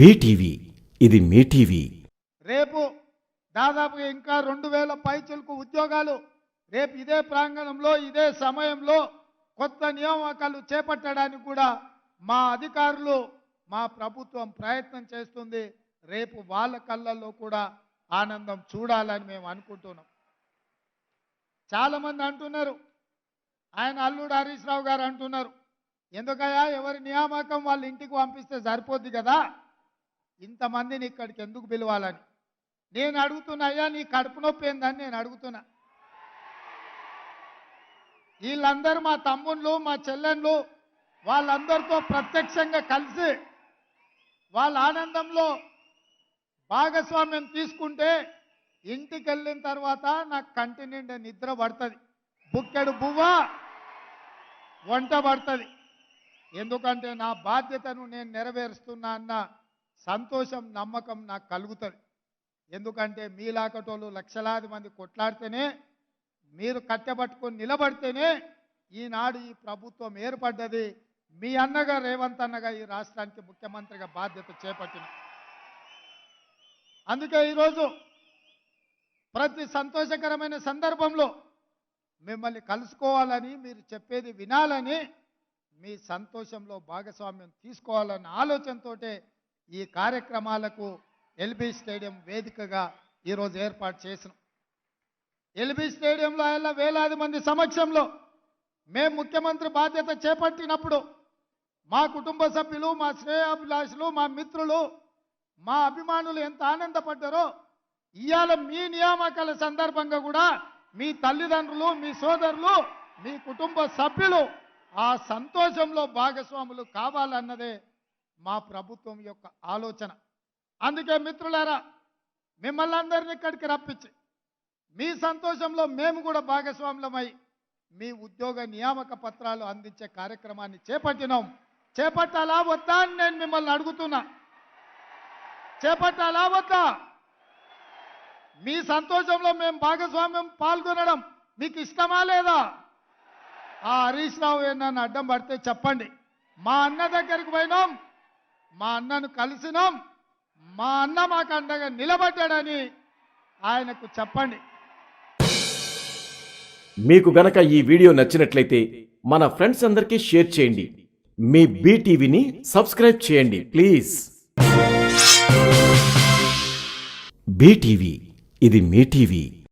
BTV ఇది మీ TV. రేపు దాదాపుగా ఇంకా 2000 పైచులకు ఉద్యోగాలు రేపు ఇదే ప్రాంగణంలో ఇదే సమయంలో కొత్త నియామకాలు చేపట్టడానికి కూడా మా అధికారులు మా ప్రభుత్వం ప్రయత్నం చేస్తుంది. రేపు వాళ్ళ కళ్ళల్లో కూడా ఆనందం చూడాలని మేము అనుకుంటున్నాం. చాలామంది అంటున్నారు, ఆయన అల్లుడు హరీష్ రావు గారు అంటున్నారు, ఎందుకయ్యా ఎవరి నియామకం వాళ్ళ ఇంటికి పంపిస్తే సరిపోద్ది కదా, ఇంతమందిని ఇక్కడికి ఎందుకు పిలవాలని నేను అడుగుతున్నా. అయ్యా నీ కడుపు నొప్పి ఏందని నేను అడుగుతున్నా. వీళ్ళందరూ మా తమ్ముళ్ళు మా చెల్లెళ్ళు వాళ్ళందరితో ప్రత్యక్షంగా కలిసి వాళ్ళ ఆనందంలో భాగస్వామ్యం తీసుకుంటే ఇంటికి వెళ్ళిన తర్వాత నాకు కంటి నిండా నిద్ర పడుతుంది, బుక్కెడు బువ్వ వంట పడుతుంది. ఎందుకంటే నా బాధ్యతను నేను నెరవేరుస్తున్నా అన్న సంతోషం నమ్మకం నాకు కలుగుతుంది. ఎందుకంటే మీలాకటోళ్ళు లక్షలాది మంది కొట్లాడితేనే, మీరు కట్టెబట్టుకొని నిలబడితేనే ఈనాడు ఈ ప్రభుత్వం ఏర్పడ్డది. మీ అన్నగా రేవంత్ అన్నగా ఈ రాష్ట్రానికి ముఖ్యమంత్రిగా బాధ్యత చేపట్టిన. అందుకే ఈరోజు ప్రతి సంతోషకరమైన సందర్భంలో మిమ్మల్ని కలుసుకోవాలని, మీరు చెప్పేది వినాలని, మీ సంతోషంలో భాగస్వామ్యం తీసుకోవాలన్న ఆలోచనతో ఈ కార్యక్రమాలకు ఎల్బీ స్టేడియం వేదికగా ఈరోజు ఏర్పాటు చేసినాం. ఎల్బీ స్టేడియంలో ఆయన వేలాది మంది సమక్షంలో మేము ముఖ్యమంత్రి బాధ్యత చేపట్టినప్పుడు మా కుటుంబ సభ్యులు, మా శ్రేయాభిలాషులు, మా మిత్రులు, మా అభిమానులు ఎంత ఆనందపడ్డారో, ఇవాళ మీ నియామకాల సందర్భంగా కూడా మీ తల్లిదండ్రులు, మీ సోదరులు, మీ కుటుంబ సభ్యులు ఆ సంతోషంలో భాగస్వాములు కావాలన్నదే మా ప్రభుత్వం యొక్క ఆలోచన. అందుకే మిత్రులారా, మిమ్మల్ని అందరినీ ఇక్కడికి రప్పించి మీ సంతోషంలో మేము కూడా భాగస్వాములమై మీ ఉద్యోగ నియామక పత్రాలు అందించే కార్యక్రమాన్ని చేపట్టినాం. చేపట్టాలా వద్దా అని నేను మిమ్మల్ని అడుగుతున్నా. చేపట్టాలా వద్దా? మీ సంతోషంలో మేము భాగస్వామ్యం పాల్గొనడం మీకు ఇష్టమా లేదా? ఆ హరీష్ రావు నన్ను అడ్డం పడితే చెప్పండి. మా అన్న దగ్గరికి పోయినాం, మా అన్నను కలిసినాం, మా అన్న మాకు అండగా నిలబడ్డాడని ఆయనకు చెప్పండి. మీకు గనక ఈ వీడియో నచ్చినట్లయితే మన ఫ్రెండ్స్ అందరికీ షేర్ చేయండి. మీ బీటీవీని సబ్స్క్రైబ్ చేయండి ప్లీజ్. బీటీవీ ఇది మీ టీవీ.